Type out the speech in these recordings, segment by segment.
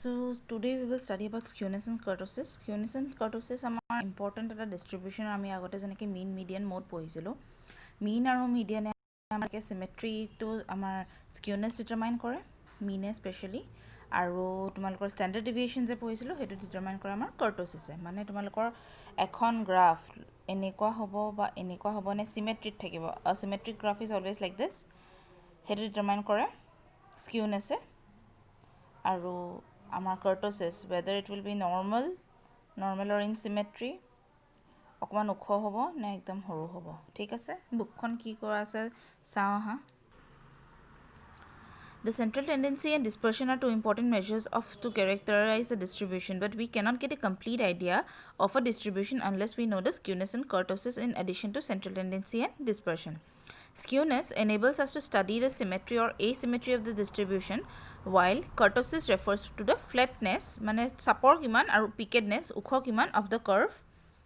So today we will study about skewness and kurtosis. Skewness and kurtosis আমাৰ important এটা distribution আমি আগতে যেনেকৈ mean median mode পঢ়িছিলোঁ mean আৰু median আমাকে symmetry to আমাৰ skewness determine কৰে mean especially আৰু তোমালোকৰ standard deviation যে পঢ়িছিলোঁ সেইটো determine কৰে আমাৰ kurtosis মানে তোমালোকৰ এখন গ্ৰাফ এনেকুৱা হ'ব বা এনেকুৱা হ'ব নে symmetric থাকিব a symmetric graph is always like this সেইটো determine কৰে skewness আৰু আমাৰ kurtosis whether it will be normal or in symmetry অকমান ওখ হ'ব নে একদম সৰু হ'ব ঠিক আছে বুকখন কি কৰা আছে চাও হা The central tendency and dispersion are two important measures to characterize a distribution, but we cannot get a complete idea of a distribution unless we know the skewness and kurtosis in addition to central tendency and dispersion. Skewness enables us to study the symmetry or asymmetry of the distribution, while kurtosis refers to the flatness, mane support kiman aru peakedness, ukho kiman of the curve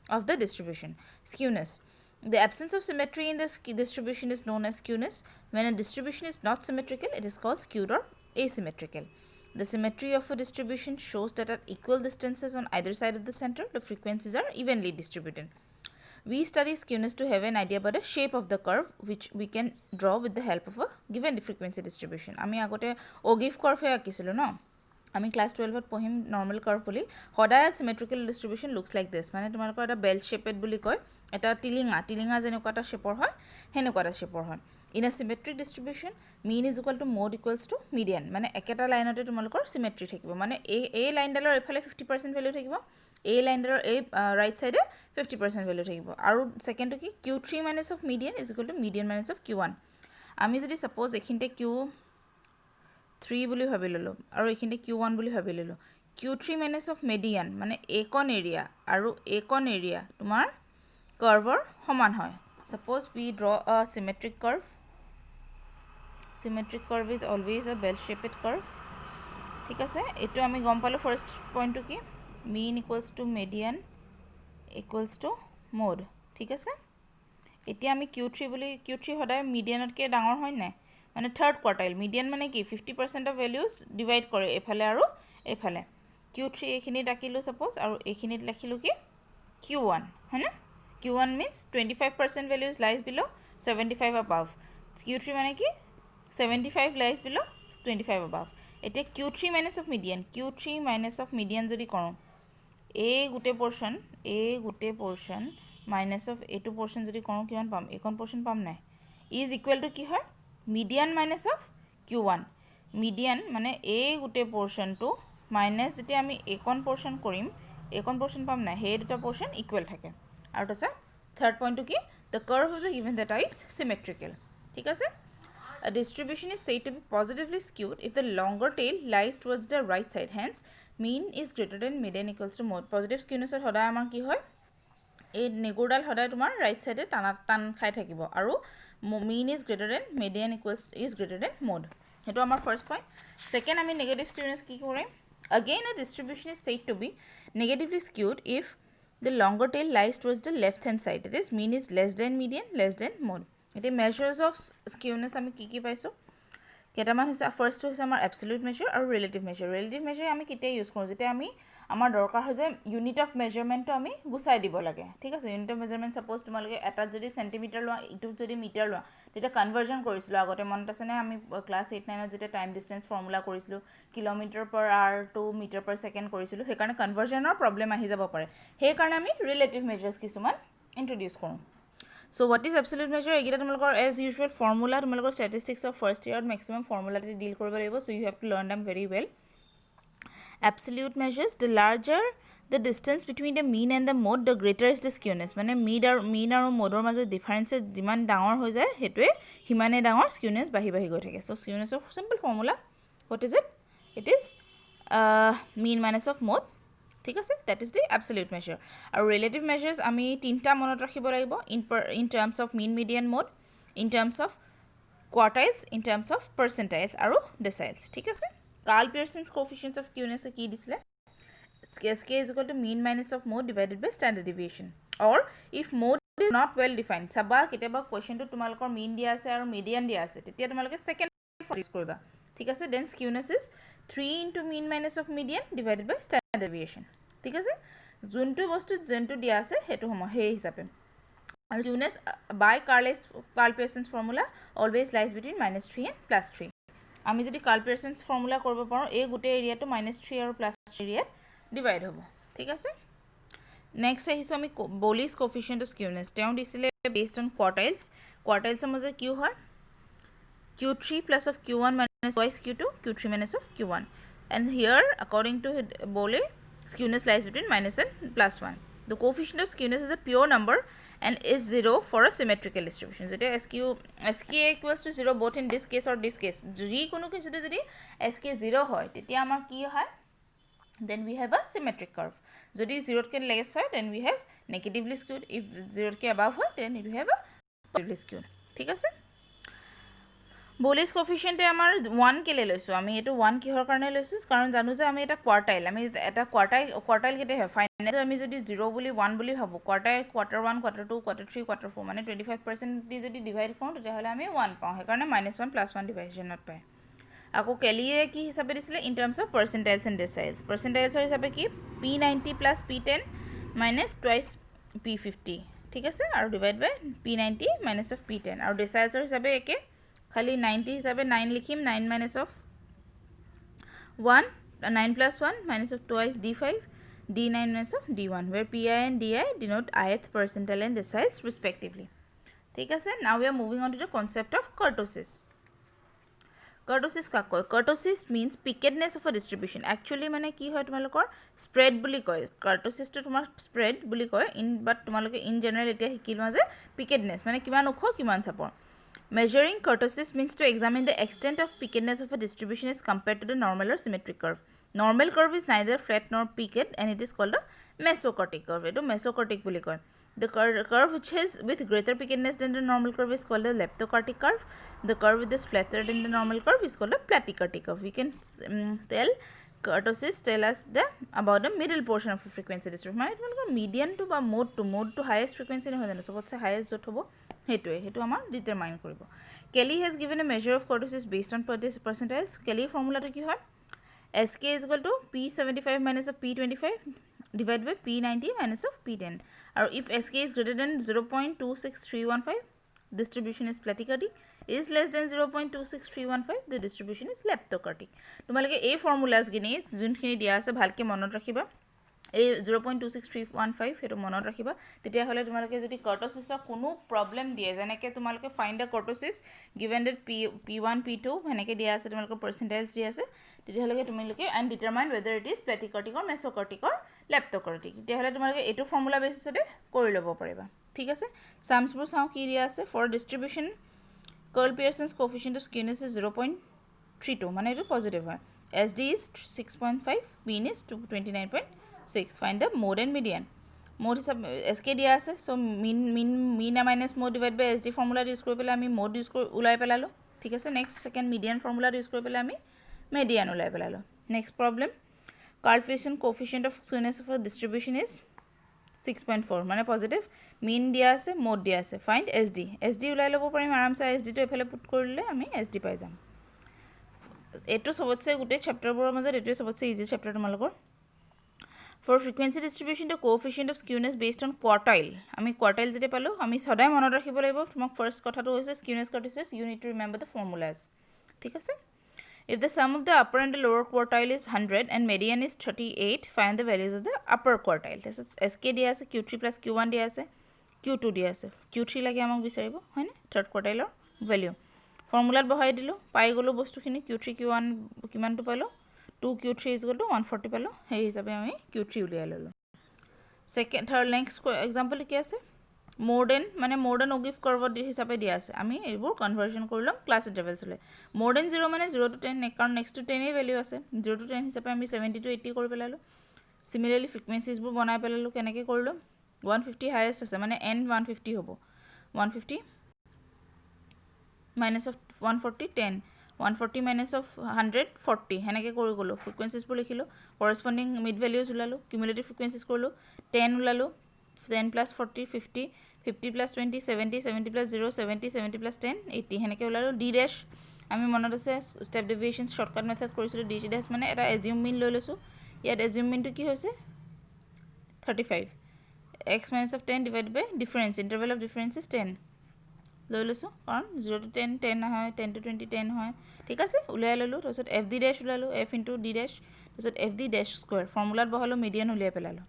of the distribution. Skewness. The absence of symmetry in this distribution is known as skewness. When a distribution is not symmetrical, it is called skewed or asymmetrical. The symmetry of a distribution shows that at equal distances on either side of the center, the frequencies are evenly distributed. We study skewness to have an idea about the shape of the curve, which we can draw with the help of a given frequency distribution. আমি আগতে ওগিভ curve আঁকিছিলোঁ ন আমি class 12 পঢ়িম normal curve বুলি সদায় সিমেট্ৰিকেল ডিস্ট্ৰিবিউশন looks like this মানে তোমালোকৰ এটা বেল শেপেড বুলি কয় এটা টিলিঙা যেনেকুৱা এটা শেপৰ হয় হেনেকুৱা এটা শেপৰ হয় in a সিমেট্ৰিক ডিস্ট্ৰিবিউশন mean is equal to mode equals to median মানে একেটা লাইনতে তোমালোকৰ সিমেট্ৰি থাকিব মানে এই লাইনডালৰ এফালে 50% ভ্যালু থাকিব এই লাইনডালৰ এই ৰাইট সাইডে 50% ভ্যালু থাকিব আৰু সেকেন্ডটো কি q3 minus of median is equal to median minus of q1 আমি যদি সাপোজ এখিনতে q3 বুলি ভাবি ললো আৰু এখিনতে q1 বুলি ভাবি ললো q3 minus of median মানে একন এৰিয়া আৰু একন এৰিয়া তোমাৰ কাৰ্ভৰ সমান হয় suppose we draw a symmetric curve is always a bell shaped curve ঠিক আছে এটো আমি গম পালো ফার্স্ট পয়েন্টটো কি mean equals to median equals to mode ঠিক আছে এতিয়া আমি q3 সদায় মিডিয়ানতকে ডাঙৰ হয় নাই মানে থাৰ্ড কোয়াৰ্টাইল মিডিয়ান মানে কি 50% অফ ভ্যালুজ ডিভাইড কৰে এফালে আৰু এফালে q3 এখিনি ডাকিলো সাপোজ আৰু এখিনিত লিখিলো কি q1 হয়নে q1 means 25% values lies below 75 above q3 মানে কি 75 lies below 25 above এটা q3 minus of median যদি কৰোঁ a গুটে portion minus of a2 portion যদি কৰোঁ কিমান পাম একন portion পাম নাই is equal to কি হয় median minus of q1 median মানে a গুটে portion to minus যেতিয়া আমি একন portion কৰিম একন portion পাম নাই হে দুটা portion equal থাকে আৰু এটা থার্ড পয়েন্টটো কি the curve of the given data is symmetrical ঠিক আছে A distribution is said to be positively skewed if the longer tail lies towards the right side. Hence, mean is greater than median equals to mode. Positive skewness সদায় আমাৰ কি হয় এই নেগুৰডাল সদায় তোমাৰ right সাইডে টান খাই থাকিব আৰু mean is greater than median is greater than mode. হেতু আমাৰ ফাৰ্স্ট পয়েন্ট সেকেন্ড আমি নেগেটিভ skewness কি কৰিম again a distribution is said to be negatively skewed if the longer tail lies towards the left hand side. That is mean is less than median less than mode. It measures of skewness আমি কি পাইছো কেটামান হৈছে first হৈছে আমাৰ absolute measure আৰু relative measure আমি কিতিয়া use কৰো যেটা আমি আমাৰ দৰকাৰ হয় যে ইউনিট অফ মেজারমেন্টটো আমি গুছাই দিব লাগে ঠিক আছে ইউনিট অফ মেজারমেন্ট সাপোজ তোমালোকে এটা যদি সেন্টিমিটাৰ লোৱা ইটো যদি মিটাৰ লোৱা তেটা কনভাৰ্জন কৰিছিলো আগতে মনত আছে নে আমি ক্লাস 8 9 ত যেটা টাইম ডিসটেন্স ফৰ্মুলা কৰিছিলো kilometre per hour to metre per second কৰিছিলো সেই কাৰণে কনভাৰ্জনৰ প্ৰবলেম আহি যাব পাৰে সেই কাৰণে আমি ৰিলেটিভ মেজাৰ্স কিছুমান ইন্ট্ৰোডিউস কৰো So what is absolute measure? Egita tumalokor as usual formula tumalokor statistics of first year maximum formula te deal koribo lagibo so you have to learn them very well. Absolute measures the larger the distance between the mean and the mode the greater is the skewness mane mean aru mode or majo difference jiman dangor hoi jay hetue himane dangor skewness bahi goi thake so skewness of simple formula what is it it is mean minus of mode ঠিক আছে that is the absolute measure আৰু relative measures আমি তিনটা মনত ৰাখিব লাগিব in terms of mean median mode in terms of quartiles in terms of percentiles আৰু deciles ঠিক আছে Karl Pearson's coefficients of skewness কি দিছিলে k is equal to mean minus of mode divided by standard deviation or if mode is not well defined সাবা কেতিয়াবা কোৱেশ্চনটো তোমালোকৰ mean দিয়া আছে আৰু median দিয়া আছে তেতিয়া তোমালোকে second ইউজ কৰিবা ঠিক আছে then skewness is 3 into mean minus of median divided by standard deviation ঠিক আছে যোনটো বস্তু যোনটো দিয়া আছে সেইটো সেই হিচাপে আৰু skewness by Karl Pearson's formula always lies between -3 and +3 আমি যদি কাৰ্ল পিয়াৰছন্স ফৰ্মুলা কৰিব পাৰোঁ এই গোটেই এৰিয়াটো -3 আৰু +3 এৰিয়াত ডিভাইড হ'ব ঠিক আছে নেক্সট আহিছোঁ আমি বলিজ কোফিচিয়েণ্ট অফ স্কিউনেছ তেওঁ দিছিলে বেছড অন কোৱাৰ্টাইলছৰ মাজত কিউ হয় Q3 plus of Q1 minus twice Q2, Q3 minus of Q1. And here, according to Bole, skewness lies between -1 and +1. The coefficient of skewness is a pure number and is 0 for a symmetrical distribution. So, SK equals to 0 both in this case or this case. যদি SK 0 হয়, তেতিয়া আমাৰ কি হয়? Then we have a symmetric curve. যদি 0 কে less হয়, then we have negatively skewed. If 0 K above হয়, then we have a positively skewed. ঠিক আছে? বলিজ কোফিচিয়েণ্টে আমাৰ 1 কেলে লৈছোঁ আমি এইটো 1 কিহৰ কাৰণে লৈছোঁ কাৰণ জানো যে আমি এটা কোৱাৰ্টাইল আমি এটা কোৱাৰ্টাইল কেতিয়া হয় ফাইনেল আমি যদি 0 বুলি 1 বুলি ভাবোঁ কোৱাৰ্টাৰ 1 কোৱাৰ্টাৰ 2 কোৱাৰ্টাৰ 3 কোৱাৰ্টাৰ 4 মানে 25% দি যদি ডিভাইড কৰোঁ তেতিয়াহ'লে আমি 1 পাওঁ সেইকাৰণে -1 +1 ডিভাইজনত পায় আকৌ কেলিয়ে কি হিচাপে দিছিলে ইন টাৰ্মছ অফ পাৰ্চেণ্টাইলছ এণ্ড পাৰ্চেণ্টাইলছৰ হিচাপে কি P90 + P10 minus twice P50 ঠিক আছে আৰু divide by P90 minus of P10 আৰু ডেচাইলছৰ হিচাপে একে খালি 90 হিসাবে 9 লিখিম 9 minus of 1 9 plus 1 minus of twice d5 d9 minus of d1 where pi and di denote ith percentile and deciles respectively ঠিক আছে now we are moving on to the concept of kurtosis কাক কয় kurtosis means pickedness of a distribution actually মানে কি হয় তোমালোকৰ spread বুলি কয় kurtosis to তোমাৰ spread বুলি কয় in but তোমালোকে in general এতিয়া শিকিলৱা যে pickedness মানে কিমান ওখ কিমান চাপৰ Measuring kurtosis means to examine the extent of pickedness of a distribution as compared to the normal or symmetric curve. Normal curve is neither flat nor peaked and it is called a mesokurtic curve. It is mesokurtic bully curve. The curve which is with greater pickedness than the normal curve is called a leptokurtic curve. The curve which is flatter than the normal curve is called a platykurtic curve. We can tell kurtosis tell us about the middle portion of a frequency distribution. মানে তোমালোকৰ median to বা mode to highest frequency নহয় জানো সবতছে highest য'ত হ'ব সেইটো আমাৰ determine কৰিব কেলি has given a measure of kurtosis based on percentiles কেলি ফৰ্মুলাটো কি হয় sk is equal to p75 minus of p25 divided by p90 minus of p10 আৰু if sk is greater than 0.26315 distribution is platykurtic is less than 0.26315 the distribution is leptokurtic তোমালোকে এই formulas গিনি যোনখিনি দিয়া আছে ভালকে মনত ৰাখিবা এই 0.26315 হেটো মনত ৰাখিবা তেতিয়া হলে তোমালোকে যদি kurtosisৰ কোনো প্ৰবলেম দিয়ে যেনেকে তোমালোকে find da kurtosis given that p1 p2 হেনেকে দিয়া আছে তোমালোকৰ পাৰ্চেন্টাইলছ দিয়া আছে তেতিয়া হলে তোমালোকে and determine whether it is platykurtic or mesokurtic or leptokurtic তেতিয়া হলে তোমালোকে এটো ফৰ্মুলা বেসিসতে কৰি লব পাৰিবা ঠিক আছে সামছ বোৰ চাও কি দিয়া আছে for distribution Karl Pearson's coefficient of skewness is 0.32 মানে এটো পজিটিভ হয় SD is 6.5 mean is 29.6 find the mode and median mode is SK দিয়া আছে so mean minus mode divided by SD formula use কৰি পেলাই আমি mode use কৰি উলাই পেলালো ঠিক আছে next second median formula use কৰি পেলাই আমি median উলাই পেলালো next problem Karl Pearson coefficient of skewness of a distribution is 6.4 মানে পজিটিভ mean দিয়া আছে mode দিয়া আছে find SD উলাই লব পাৰিম আৰামসে SD টো এফালে পুট কৰিলে আমি SD পাই যাম এটো সবতছে গুটে চ্যাপ্টাৰ বোৰৰ মাজত এটো সবতছে ইজি চ্যাপ্টাৰ তোমালোকৰ For frequency distribution, the coefficient of skewness based on quartile. আমি quartile যেতে পালো আমি সদায় মনত ৰাখিব লাগিব তোমাক ফার্স্ট কথাটো হৈছে skewness kurtosis you need to remember the formulas ঠিক আছে If the sum of the upper and the lower quartile is 100 and median is 38 find the values of the upper quartile this is SK দিয়া আছে Q3 plus Q1 দিয়া আছে Q2 দিয়া আছে Q3 লাগে আমাক বিচাৰিব হয়নে থাৰ্ড কোৱাৰ্টাইলৰ ভ্যালু ফৰ্মুলাত বহাই দিলো পাই গলো বস্তুখিনি Q3 Q1 কিমানটো পালো 2Q3 is equal to 140 পালো সেই হিচাপে আমি Q3 উলিয়াই ললো সেকেন্ড থার্ড নেক্সট এক্সাম্পল কি আছে মডার্ন ওগিভ কার্ভ হিসাবে দিয়া আছে আমি এইবোৰ কনভাৰ্সন কৰিলাম ক্লাস ইন্টারভেলস হলে মডার্ন 0 মানে 0 to 10 কারণ নেক্সট টু 10 এ ভ্যালু আছে 0 to 10 হিসাবে আমি 70 to 80 কৰি পেলালো সিমিলাৰলি ফ্ৰিকোয়েন্সিজ বোৰ বনাই পেলালো কেনেকে কৰিলো 150 হাইয়েস্ট আছে মানে n 150 হ'ব 150 minus of 140 10 140 minus of 140 হেনেকে কৰি গলো ফ্ৰিকোয়েন্সিজ বোৰ লিখিলো কৰেসপন্ডিং মিড ভ্যালুজ উলালো কিউমুলেটিভ ফ্ৰিকোয়েন্সিজ কৰিলো 10 উলালো 10 plus 40 50 50 plus 20 70 70 plus 0 70 70 plus 10 80 হেনেকে উলালো d dash আমি মনত আছে ষ্টেপ ডেভিয়েশ্যন শ্বৰ্টকাট মেথড কৰিছিলোঁ ডি ডেছ মানে এটা এজিউম মিন লৈ লৈছোঁ ইয়াত এজিউম মিনটো কি হৈছে 35 x minus of 10 divided by difference interval of difference is 10 লৈ লৈছোঁ কাৰণ 0 to 10 10 হয় 10 to 20 10 হয় ঠিক আছে উলিয়াই ল'লোঁ তাৰপিছত এফ ডি ডেছ ওলালোঁ এফ ইনটু ডি ডেছ তাৰপিছত এফ ডি ডেছ স্কুৱেৰ ফৰ্মুলাত বহালোঁ মিডিয়ান উলিয়াই পেলালোঁ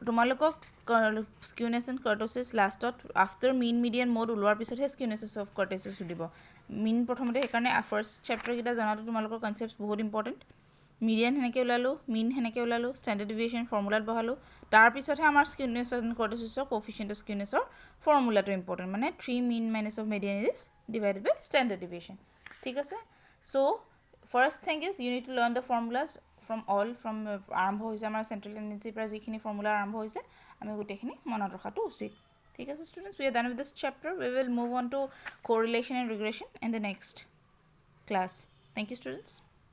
তোমালোকক স্কিউনেছ এণ্ড কাৰ্টচিছ লাষ্টত আফটাৰ মিন মিডিয়ান মড ওলোৱাৰ পিছতহে স্কিউনেছ অফ কাৰ্টচিছ সুধিব মিন প্ৰথমতে সেইকাৰণে ফাৰ্ষ্ট চেপ্টাৰকেইটা জনাটো তোমালোকৰ কনচেপ্ট বহুত ইম্পৰ্টেণ্ট মিডিয়ান সেনেকৈ ওলালোঁ মিন সেনেকৈ ওলালোঁ ষ্টেণ্ডাৰ্ড ডেভিয়েশ্যন ফৰ্মুলাত বহালোঁ তাৰপিছতহে আমাৰ স্কিউনেছ এণ্ড কাৰ্টচিছৰ কোফিচিয়েণ্ট অফ স্কিউনেছৰ ফৰ্মুলাটো ইম্পৰ্টেণ্ট মানে 3 mean minus of median is divided by standard deviation ঠিক আছে so' first thing is you need to learn the formulas from আৰম্ভ হৈছে আমাৰ চেণ্ট্ৰেল টেণ্ডেঞ্চিৰ পৰা যিখিনি ফৰ্মুলা আৰম্ভ হৈছে আমি গোটেইখিনি মনত ৰখাটো উচিত ঠিক আছে students we are done with this chapter we will move on to correlation and regression in the next class thank you students